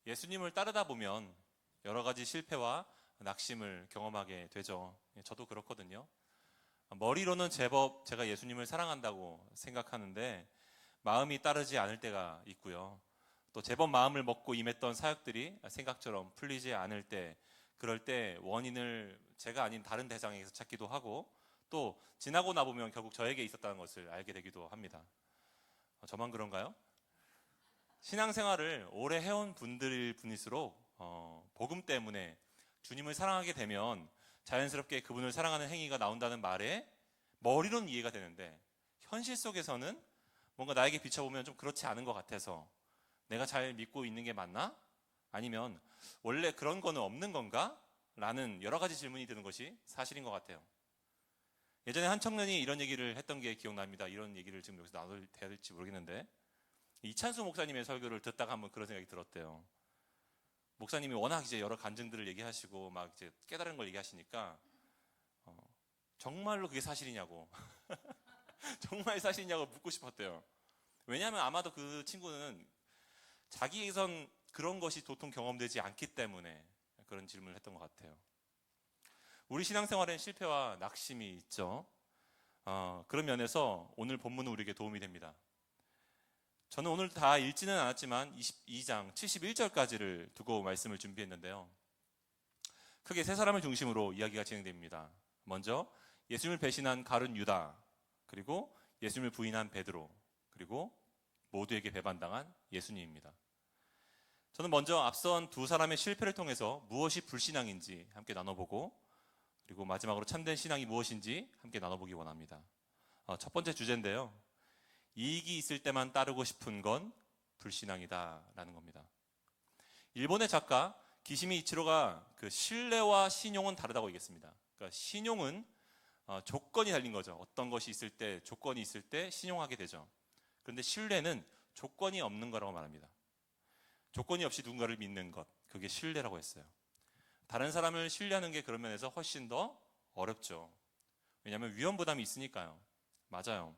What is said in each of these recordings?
예수님을 따르다 보면 여러 가지 실패와 낙심을 경험하게 되죠. 저도 그렇거든요. 머리로는 제법 제가 예수님을 사랑한다고 생각하는데 마음이 따르지 않을 때가 있고요. 또 제법 마음을 먹고 임했던 사역들이 생각처럼 풀리지 않을 때, 그럴 때 원인을 제가 아닌 다른 대상에서 찾기도 하고, 또 지나고 나보면 결국 저에게 있었다는 것을 알게 되기도 합니다. 저만 그런가요? 신앙생활을 오래 해온 분들일 분일수록 복음 때문에 주님을 사랑하게 되면 자연스럽게 그분을 사랑하는 행위가 나온다는 말에 머리로는 이해가 되는데, 현실 속에서는 뭔가 나에게 비춰보면 좀 그렇지 않은 것 같아서, 내가 잘 믿고 있는 게 맞나? 아니면 원래 그런 거는 없는 건가? 라는 여러 가지 질문이 드는 것이 사실인 것 같아요. 예전에 한 청년이 이런 얘기를 했던 게 기억납니다. 이런 얘기를 지금 여기서 나눠도 돼야 될지 모르겠는데, 이찬수 목사님의 설교를 듣다가 한번 그런 생각이 들었대요. 목사님이 워낙 이제 여러 간증들을 얘기하시고 막 이제 깨달은 걸 얘기하시니까 정말로 그게 사실이냐고 정말 사실이냐고 묻고 싶었대요. 왜냐하면 아마도 그 친구는 자기에선 그런 것이 도통 경험되지 않기 때문에 그런 질문을 했던 것 같아요. 우리 신앙생활엔 실패와 낙심이 있죠. 그런 면에서 오늘 본문은 우리에게 도움이 됩니다. 저는 오늘 다 읽지는 않았지만 22장 71절까지를 두고 말씀을 준비했는데요. 크게 세 사람을 중심으로 이야기가 진행됩니다. 먼저 예수님을 배신한 가룟 유다, 그리고 예수님을 부인한 베드로, 그리고 모두에게 배반당한 예수님입니다. 저는 먼저 앞선 두 사람의 실패를 통해서 무엇이 불신앙인지 함께 나눠보고, 그리고 마지막으로 참된 신앙이 무엇인지 함께 나눠보기 원합니다. 첫 번째 주제인데요. 이익이 있을 때만 따르고 싶은 건 불신앙이다 라는 겁니다. 일본의 작가 기시미 이치로가 그 신뢰와 신용은 다르다고 얘기했습니다. 그러니까 신용은 조건이 달린 거죠. 어떤 것이 있을 때, 조건이 있을 때 신용하게 되죠. 그런데 신뢰는 조건이 없는 거라고 말합니다. 조건이 없이 누군가를 믿는 것, 그게 신뢰라고 했어요. 다른 사람을 신뢰하는 게 그런 면에서 훨씬 더 어렵죠. 왜냐하면 위험 부담이 있으니까요. 맞아요.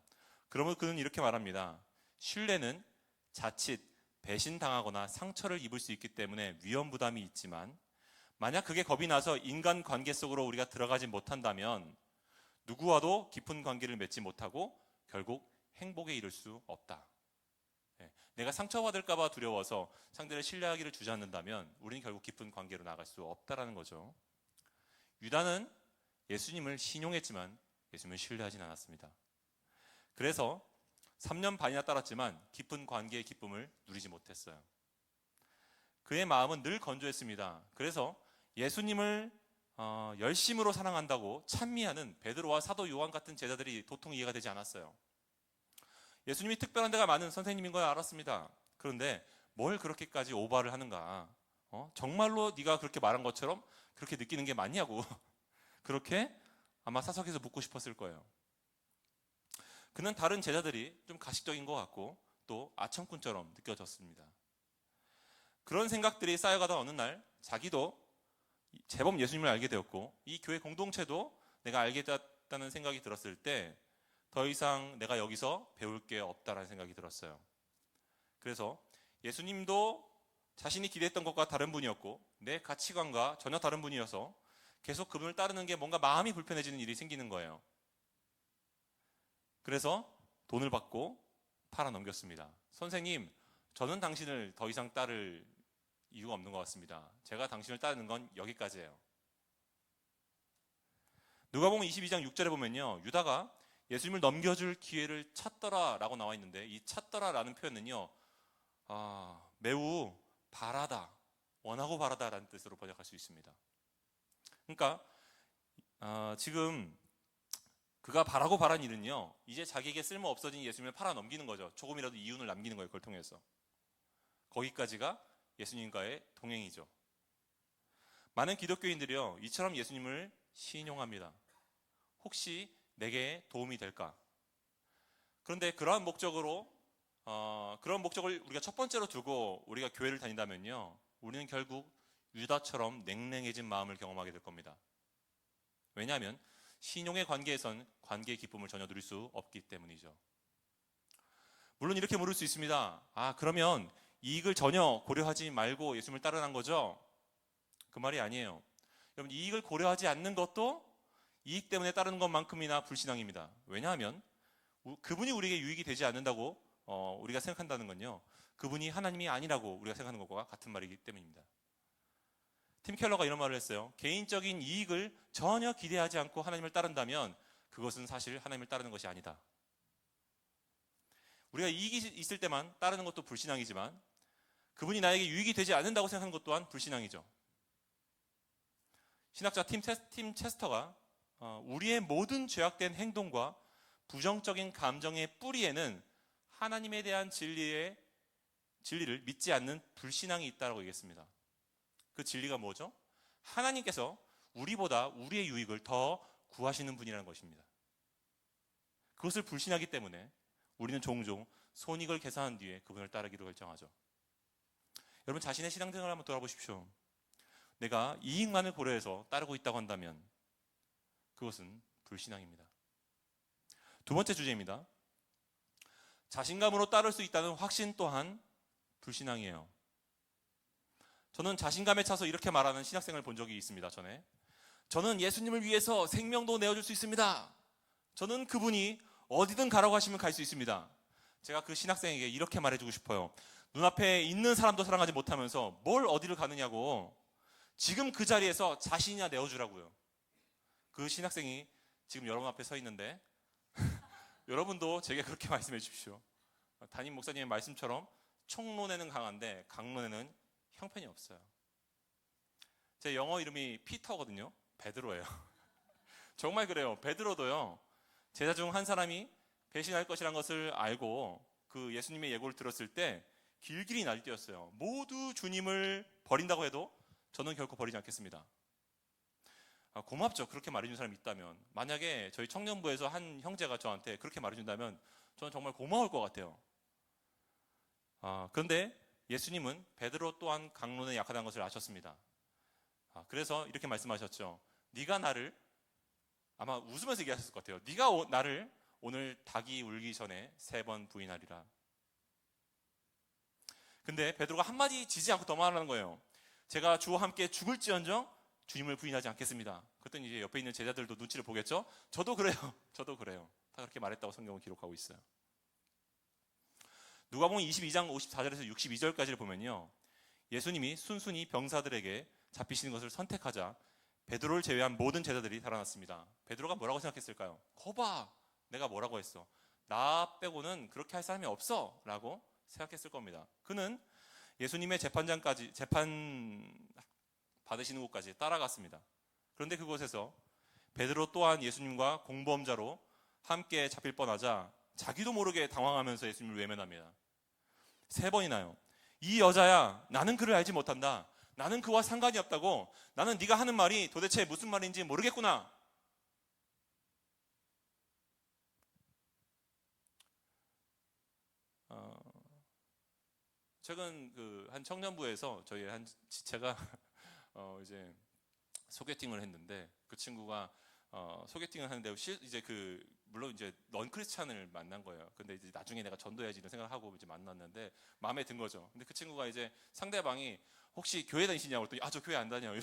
그러면 그는 이렇게 말합니다. 신뢰는 자칫 배신당하거나 상처를 입을 수 있기 때문에 위험 부담이 있지만, 만약 그게 겁이 나서 인간 관계 속으로 우리가 들어가지 못한다면 누구와도 깊은 관계를 맺지 못하고 결국 행복에 이를 수 없다. 내가 상처받을까 봐 두려워서 상대를 신뢰하기를 주저앉는다면 우리는 결국 깊은 관계로 나갈 수 없다라는 거죠. 유다는 예수님을 신용했지만 예수님을 신뢰하진 않았습니다. 그래서 3년 반이나 따랐지만 깊은 관계의 기쁨을 누리지 못했어요. 그의 마음은 늘 건조했습니다. 그래서 예수님을 열심으로 사랑한다고 찬미하는 베드로와 사도 요한 같은 제자들이 도통 이해가 되지 않았어요. 예수님이 특별한 데가 많은 선생님인 걸 알았습니다. 그런데 뭘 그렇게까지 오바를 하는가? 정말로 네가 그렇게 말한 것처럼 그렇게 느끼는 게 맞냐고 그렇게 아마 사석에서 묻고 싶었을 거예요. 그는 다른 제자들이 좀 가식적인 것 같고 또 아첨꾼처럼 느껴졌습니다. 그런 생각들이 쌓여가다 어느 날 자기도 제법 예수님을 알게 되었고 이 교회 공동체도 내가 알게 됐다는 생각이 들었을 때 더 이상 내가 여기서 배울 게 없다라는 생각이 들었어요. 그래서 예수님도 자신이 기대했던 것과 다른 분이었고 내 가치관과 전혀 다른 분이어서 계속 그분을 따르는 게 뭔가 마음이 불편해지는 일이 생기는 거예요. 그래서 돈을 받고 팔아 넘겼습니다. 선생님, 저는 당신을 더 이상 따를 이유가 없는 것 같습니다. 제가 당신을 따르는 건 여기까지예요. 누가복음 22장 6절에 보면요, 유다가 예수님을 넘겨줄 기회를 찾더라라고 나와 있는데 이 찾더라라는 표현은요, 매우 바라다, 원하고 바라다라는 뜻으로 번역할 수 있습니다. 그러니까 지금 그가 바라고 바란 일은요, 이제 자기에게 쓸모 없어진 예수님을 팔아 넘기는 거죠. 조금이라도 이윤을 남기는 거예요. 그걸 통해서. 거기까지가 예수님과의 동행이죠. 많은 기독교인들이요, 이처럼 예수님을 신용합니다. 혹시 내게 도움이 될까? 그런데 그런 목적을 우리가 첫 번째로 두고 우리가 교회를 다닌다면요, 우리는 결국 유다처럼 냉랭해진 마음을 경험하게 될 겁니다. 왜냐하면 신용의 관계에선 관계의 기쁨을 전혀 누릴 수 없기 때문이죠. 물론 이렇게 물을 수 있습니다. 그러면 이익을 전혀 고려하지 말고 예수님을 따르는 거죠? 그 말이 아니에요. 여러분, 이익을 고려하지 않는 것도 이익 때문에 따르는 것만큼이나 불신앙입니다. 왜냐하면 그분이 우리에게 유익이 되지 않는다고 우리가 생각한다는 건요, 그분이 하나님이 아니라고 우리가 생각하는 것과 같은 말이기 때문입니다. 팀 켈러가 이런 말을 했어요. 개인적인 이익을 전혀 기대하지 않고 하나님을 따른다면 그것은 사실 하나님을 따르는 것이 아니다. 우리가 이익이 있을 때만 따르는 것도 불신앙이지만 그분이 나에게 유익이 되지 않는다고 생각하는 것 또한 불신앙이죠. 신학자 팀 체스터가 우리의 모든 죄악된 행동과 부정적인 감정의 뿌리에는 하나님에 대한 진리를 믿지 않는 불신앙이 있다고 얘기했습니다. 그 진리가 뭐죠? 하나님께서 우리보다 우리의 유익을 더 구하시는 분이라는 것입니다. 그것을 불신하기 때문에 우리는 종종 손익을 계산한 뒤에 그분을 따르기로 결정하죠. 여러분, 자신의 신앙생활을 한번 돌아보십시오. 내가 이익만을 고려해서 따르고 있다고 한다면 그것은 불신앙입니다. 두 번째 주제입니다. 자신감으로 따를 수 있다는 확신 또한 불신앙이에요. 저는 자신감에 차서 이렇게 말하는 신학생을 본 적이 있습니다. 전에. 저는 예수님을 위해서 생명도 내어줄 수 있습니다. 저는 그분이 어디든 가라고 하시면 갈 수 있습니다. 제가 그 신학생에게 이렇게 말해주고 싶어요. 눈앞에 있는 사람도 사랑하지 못하면서 뭘 어디를 가느냐고, 지금 그 자리에서 자신이나 내어주라고요. 그 신학생이 지금 여러분 앞에 서 있는데 여러분도 제게 그렇게 말씀해 주십시오. 담임 목사님의 말씀처럼 총론에는 강한데 강론에는 형편이 없어요. 제 영어 이름이 피터거든요. 베드로예요. 정말 그래요. 베드로도요, 제자 중 한 사람이 배신할 것이란 것을 알고 그 예수님의 예고를 들었을 때 길길이 날뛰었어요. 모두 주님을 버린다고 해도 저는 결코 버리지 않겠습니다. 고맙죠. 그렇게 말해준 사람이 있다면. 만약에 저희 청년부에서 한 형제가 저한테 그렇게 말해준다면 저는 정말 고마울 것 같아요. 그런데 예수님은 베드로 또한 강론에 약하다는 것을 아셨습니다. 그래서 이렇게 말씀하셨죠. 네가 나를, 아마 웃으면서 얘기하셨을 것 같아요. 네가 나를 오늘 닭이 울기 전에 3번 부인하리라. 근데 베드로가 한마디 지지 않고 더 말하는 거예요. 제가 주와 함께 죽을지언정 주님을 부인하지 않겠습니다. 그랬더니 이제 옆에 있는 제자들도 눈치를 보겠죠. 저도 그래요. 저도 그래요. 다 그렇게 말했다고 성경은 기록하고 있어요. 누가복음 22장 54절에서 62절까지를 보면요, 예수님이 순순히 병사들에게 잡히시는 것을 선택하자 베드로를 제외한 모든 제자들이 달아났습니다. 베드로가 뭐라고 생각했을까요? 거봐, 내가 뭐라고 했어? 나 빼고는 그렇게 할 사람이 없어 라고 생각했을 겁니다. 그는 예수님의 재판 받으시는 곳까지 따라갔습니다. 그런데 그곳에서 베드로 또한 예수님과 공범자로 함께 잡힐 뻔하자 자기도 모르게 당황하면서 예수님을 외면합니다. 3번이나요. 이 여자야, 나는 그를 알지 못한다. 나는 그와 상관이 없다고. 나는 네가 하는 말이 도대체 무슨 말인지 모르겠구나. 최근 한 청년부에서 저희 한 지체가 이제 소개팅을 했는데, 그 친구가 소개팅을 하는데 이제 물론 이제 넌 크리스찬을 만난 거예요. 근데 이제 나중에 내가 전도해야지 이런 생각을 하고 이제 만났는데 마음에 든 거죠. 근데 그 친구가 이제 상대방이 혹시 교회 다니시냐고 그랬더니 저 교회 안 다녀요.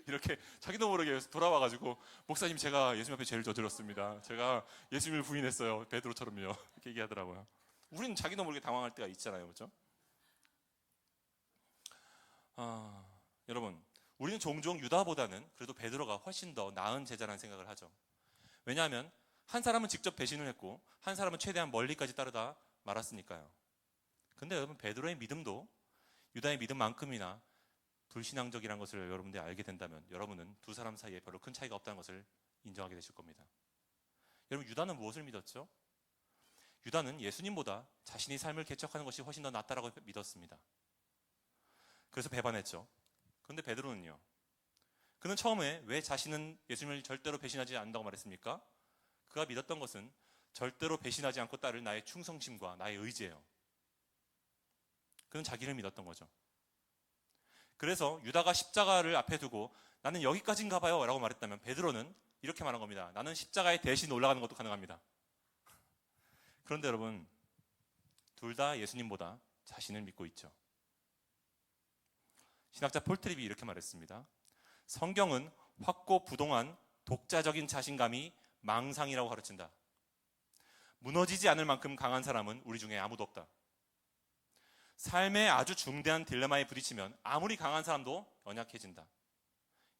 이렇게 자기도 모르게 돌아와가지고, 목사님 제가 예수님 앞에 죄를 저질렀습니다. 제가 예수님을 부인했어요. 베드로처럼요. 이렇게 얘기하더라고요. 우리는 자기도 모르게 당황할 때가 있잖아요. 그렇죠? 여러분, 우리는 종종 유다보다는 그래도 베드로가 훨씬 더 나은 제자라는 생각을 하죠. 왜냐하면 한 사람은 직접 배신을 했고 한 사람은 최대한 멀리까지 따르다 말았으니까요. 근데 여러분, 베드로의 믿음도 유다의 믿음만큼이나 불신앙적이라는 것을 여러분들이 알게 된다면 여러분은 두 사람 사이에 별로 큰 차이가 없다는 것을 인정하게 되실 겁니다. 여러분, 유다는 무엇을 믿었죠? 유다는 예수님보다 자신의 삶을 개척하는 것이 훨씬 더 낫다라고 믿었습니다. 그래서 배반했죠. 그런데 베드로는요, 그는 처음에 왜 자신은 예수님을 절대로 배신하지 않는다고 말했습니까? 그가 믿었던 것은 절대로 배신하지 않고 따를 나의 충성심과 나의 의지예요. 그는 자기를 믿었던 거죠. 그래서 유다가 십자가를 앞에 두고 나는 여기까지인가 봐요 라고 말했다면 베드로는 이렇게 말한 겁니다. 나는 십자가에 대신 올라가는 것도 가능합니다. 그런데 여러분, 둘 다 예수님보다 자신을 믿고 있죠. 신학자 폴 트립이 이렇게 말했습니다. 성경은 확고부동한 독자적인 자신감이 망상이라고 가르친다. 무너지지 않을 만큼 강한 사람은 우리 중에 아무도 없다. 삶의 아주 중대한 딜레마에 부딪히면 아무리 강한 사람도 연약해진다.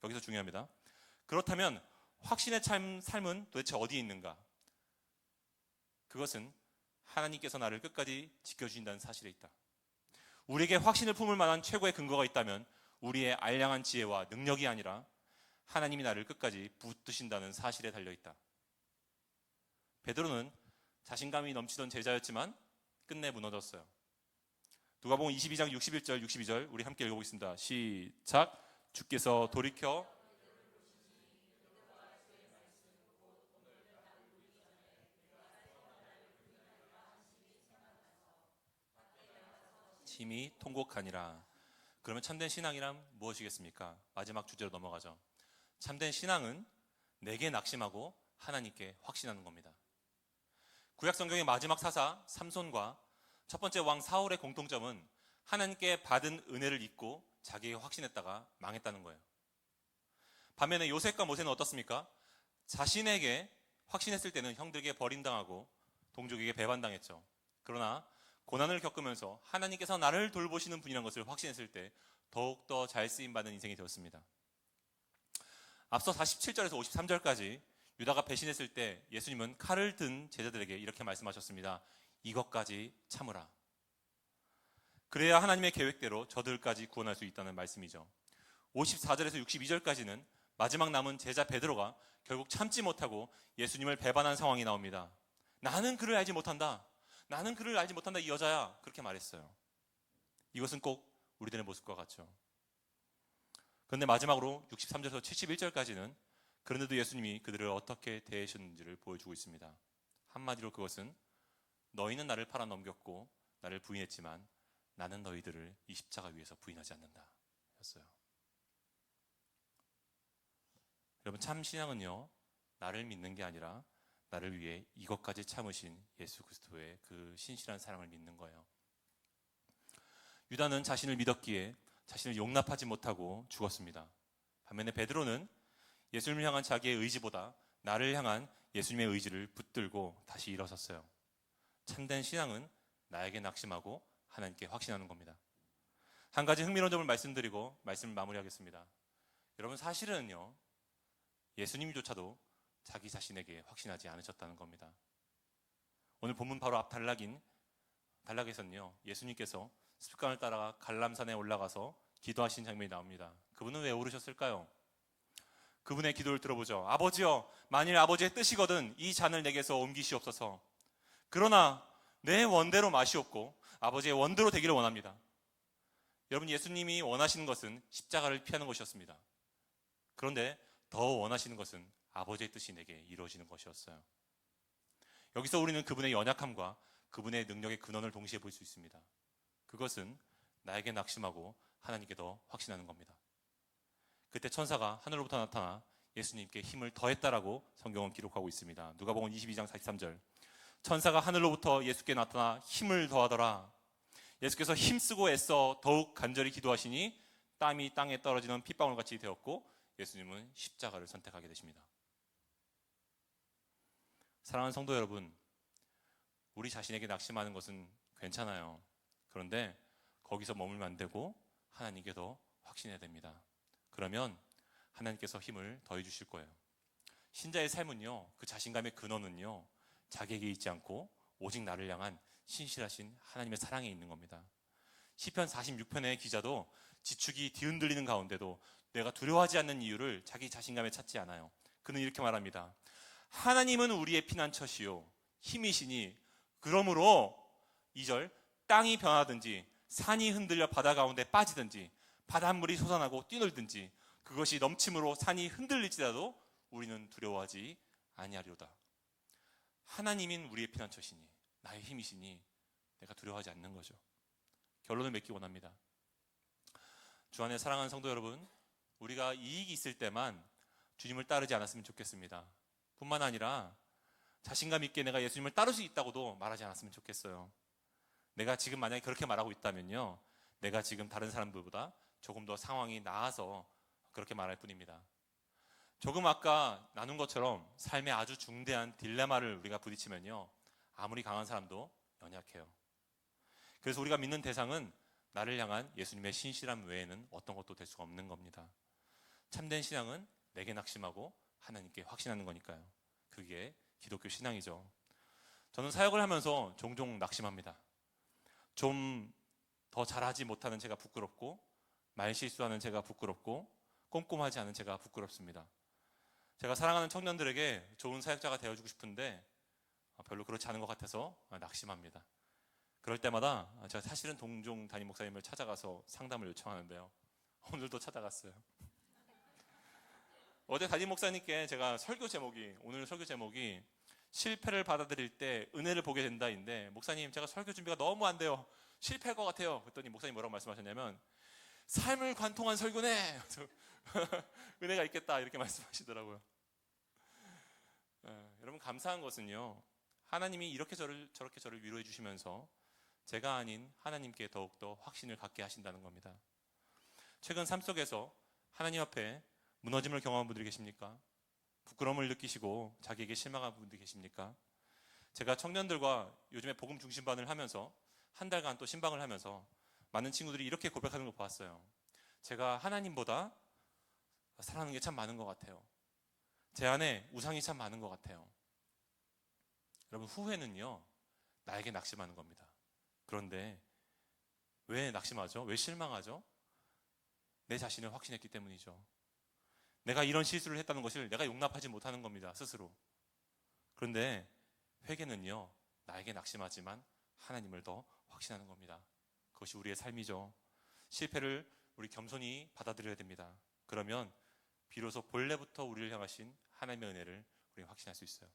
여기서 중요합니다. 그렇다면 확신의 삶은 도대체 어디에 있는가? 그것은 하나님께서 나를 끝까지 지켜주신다는 사실에 있다. 우리에게 확신을 품을 만한 최고의 근거가 있다면 우리의 알량한 지혜와 능력이 아니라 하나님이 나를 끝까지 붙드신다는 사실에 달려있다. 베드로는 자신감이 넘치던 제자였지만 끝내 무너졌어요. 누가복음 22장 61절 62절 우리 함께 읽어보겠습니다. 시작. 주께서 돌이켜 심히 통곡하니라. 그러면 참된 신앙이란 무엇이겠습니까? 마지막 주제로 넘어가죠. 참된 신앙은 내게 낙심하고 하나님께 확신하는 겁니다. 구약 성경의 마지막 사사 삼손과 첫 번째 왕 사울의 공통점은 하나님께 받은 은혜를 잊고 자기에게 확신했다가 망했다는 거예요. 반면에 요셉과 모세는 어떻습니까? 자신에게 확신했을 때는 형들에게 버림당하고 동족에게 배반당했죠. 그러나 고난을 겪으면서 하나님께서 나를 돌보시는 분이라는 것을 확신했을 때 더욱더 잘 쓰임받는 인생이 되었습니다. 앞서 47절에서 53절까지 유다가 배신했을 때 예수님은 칼을 든 제자들에게 이렇게 말씀하셨습니다. 이것까지 참으라. 그래야 하나님의 계획대로 저들까지 구원할 수 있다는 말씀이죠. 54절에서 62절까지는 마지막 남은 제자 베드로가 결국 참지 못하고 예수님을 배반한 상황이 나옵니다. 나는 그를 알지 못한다. 나는 그를 알지 못한다 이 여자야. 그렇게 말했어요. 이것은 꼭 우리들의 모습과 같죠. 그런데 마지막으로 63절에서 71절까지는 그런데도 예수님이 그들을 어떻게 대하셨는지를 보여주고 있습니다. 한마디로 그것은 너희는 나를 팔아 넘겼고 나를 부인했지만 나는 너희들을 이 십자가 위에서 부인하지 않는다 였어요. 여러분, 참 신앙은요, 나를 믿는 게 아니라 나를 위해 이것까지 참으신 예수 그리스도의 그 신실한 사랑을 믿는 거예요. 유다는 자신을 믿었기에 자신을 용납하지 못하고 죽었습니다. 반면에 베드로는 예수님을 향한 자기의 의지보다 나를 향한 예수님의 의지를 붙들고 다시 일어섰어요. 참된 신앙은 나에게 낙심하고 하나님께 확신하는 겁니다. 한 가지 흥미로운 점을 말씀드리고 말씀을 마무리하겠습니다. 여러분, 사실은요, 예수님조차도 자기 자신에게 확신하지 않으셨다는 겁니다. 오늘 본문 바로 앞 단락에서는요, 예수님께서 습관을 따라 갈람산에 올라가서 기도하신 장면이 나옵니다. 그분은 왜 오르셨을까요? 그분의 기도를 들어보죠. 아버지여, 만일 아버지의 뜻이거든 이 잔을 내게서 옮기시옵소서. 그러나 내 원대로 마시옵고 아버지의 원대로 되기를 원합니다. 여러분, 예수님이 원하시는 것은 십자가를 피하는 것이었습니다. 그런데 더 원하시는 것은 아버지의 뜻이 내게 이루어지는 것이었어요. 여기서 우리는 그분의 연약함과 그분의 능력의 근원을 동시에 볼 수 있습니다. 그것은 나에게 낙심하고 하나님께 더 확신하는 겁니다. 그때 천사가 하늘로부터 나타나 예수님께 힘을 더했다라고 성경은 기록하고 있습니다. 누가복음 22장 43절. 천사가 하늘로부터 예수께 나타나 힘을 더하더라. 예수께서 힘쓰고 애써 더욱 간절히 기도하시니 땀이 땅에 떨어지는 핏방울같이 되었고 예수님은 십자가를 선택하게 되십니다. 사랑하는 성도 여러분, 우리 자신에게 낙심하는 것은 괜찮아요. 그런데 거기서 머물면 안 되고 하나님께 더 확신해야 됩니다. 그러면 하나님께서 힘을 더해 주실 거예요. 신자의 삶은요, 그 자신감의 근원은요, 자기에게 있지 않고 오직 나를 향한 신실하신 하나님의 사랑에 있는 겁니다. 시편 46편의 기자도 지축이 뒤흔들리는 가운데도 내가 두려워하지 않는 이유를 자기 자신감에 찾지 않아요. 그는 이렇게 말합니다. 하나님은 우리의 피난처시요 힘이시니 그러므로 2절 땅이 변하든지 산이 흔들려 바다 가운데 빠지든지 바닷물이 솟아나고 뛰놀든지 그것이 넘침으로 산이 흔들릴지라도 우리는 두려워하지 아니하리로다. 하나님인 우리의 피난처시니 나의 힘이시니 내가 두려워하지 않는 거죠. 결론을 맺기 원합니다. 주 안에 사랑하는 성도 여러분, 우리가 이익이 있을 때만 주님을 따르지 않았으면 좋겠습니다. 뿐만 아니라 자신감 있게 내가 예수님을 따를 수 있다고도 말하지 않았으면 좋겠어요. 내가 지금 만약에 그렇게 말하고 있다면요, 내가 지금 다른 사람들보다 조금 더 상황이 나아서 그렇게 말할 뿐입니다. 조금 아까 나눈 것처럼 삶의 아주 중대한 딜레마를 우리가 부딪히면요, 아무리 강한 사람도 연약해요. 그래서 우리가 믿는 대상은 나를 향한 예수님의 신실함 외에는 어떤 것도 될 수가 없는 겁니다. 참된 신앙은 내게 낙심하고 하나님께 확신하는 거니까요. 그게 기독교 신앙이죠. 저는 사역을 하면서 종종 낙심합니다. 좀 더 잘하지 못하는 제가 부끄럽고, 말 실수하는 제가 부끄럽고, 꼼꼼하지 않은 제가 부끄럽습니다. 제가 사랑하는 청년들에게 좋은 사역자가 되어주고 싶은데 별로 그렇지 않은 것 같아서 낙심합니다. 그럴 때마다 제가 사실은 동종 담임 목사님을 찾아가서 상담을 요청하는데요. 오늘도 찾아갔어요. 어제 담임 목사님께 제가 오늘 설교 제목이 실패를 받아들일 때 은혜를 보게 된다인데, 목사님 제가 설교 준비가 너무 안 돼요. 실패할 것 같아요. 그랬더니 목사님 뭐라고 말씀하셨냐면, 삶을 관통한 설교네. 은혜가 있겠다 이렇게 말씀하시더라고요. 여러분, 감사한 것은요, 하나님이 이렇게 저렇게 저를 위로해 주시면서 제가 아닌 하나님께 더욱더 확신을 갖게 하신다는 겁니다. 최근 삶 속에서 하나님 앞에 무너짐을 경험한 분들이 계십니까? 부끄러움을 느끼시고 자기에게 실망한 분들이 계십니까? 제가 청년들과 요즘에 복음 중심반을 하면서 한 달간 또 신방을 하면서 많은 친구들이 이렇게 고백하는 걸 보았어요. 제가 하나님보다 사랑하는 게 참 많은 것 같아요. 제 안에 우상이 참 많은 것 같아요. 여러분, 후회는요, 나에게 낙심하는 겁니다. 그런데 왜 낙심하죠? 왜 실망하죠? 내 자신을 확신했기 때문이죠. 내가 이런 실수를 했다는 것을 내가 용납하지 못하는 겁니다, 스스로. 그런데 회개는요, 나에게 낙심하지만 하나님을 더 확신하는 겁니다. 그것이 우리의 삶이죠. 실패를 우리 겸손히 받아들여야 됩니다. 그러면 비로소 본래부터 우리를 향하신 하나님의 은혜를 우리가 확신할 수 있어요.